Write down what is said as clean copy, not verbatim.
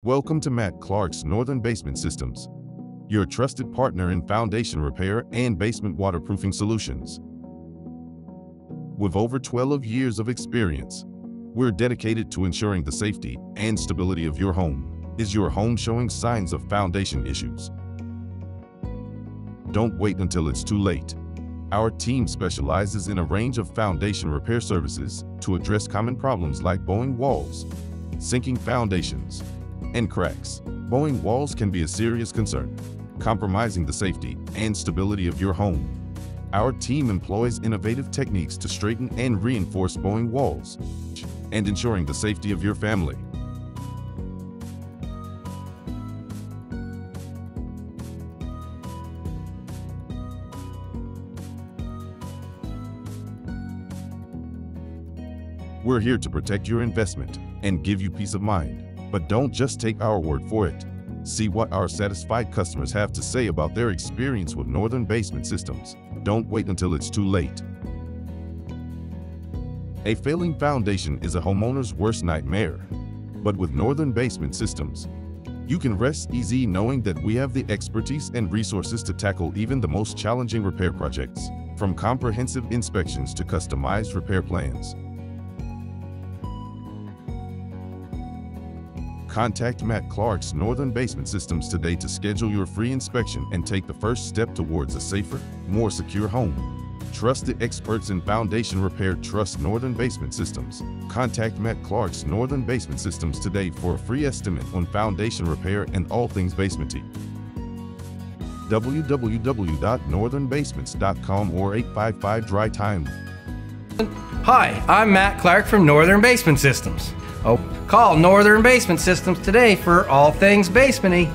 Welcome to Matt Clark's Northern Basement Systems, your trusted partner in foundation repair and basement waterproofing solutions. With over 12 years of experience, we're dedicated to ensuring the safety and stability of your home. Is your home showing signs of foundation issues? Don't wait until it's too late. Our team specializes in a range of foundation repair services to address common problems like bowing walls, sinking foundations, and cracks. Bowing walls can be a serious concern, compromising the safety and stability of your home. Our team employs innovative techniques to straighten and reinforce bowing walls and ensuring the safety of your family. We're here to protect your investment and give you peace of mind. But don't just take our word for it. See what our satisfied customers have to say about their experience with Northern Basement Systems. Don't wait until it's too late. A failing foundation is a homeowner's worst nightmare. But with Northern Basement Systems, you can rest easy knowing that we have the expertise and resources to tackle even the most challenging repair projects, from comprehensive inspections to customized repair plans. Contact Matt Clark's Northern Basement Systems today to schedule your free inspection and take the first step towards a safer, more secure home. Trust the experts in foundation repair. Trust Northern Basement Systems. Contact Matt Clark's Northern Basement Systems today for a free estimate on foundation repair and all things basementy. www.northernbasements.com or 855 Dry Time. Hi, I'm Matt Clark from Northern Basement Systems. Call Northern Basement Systems today for all things basementy.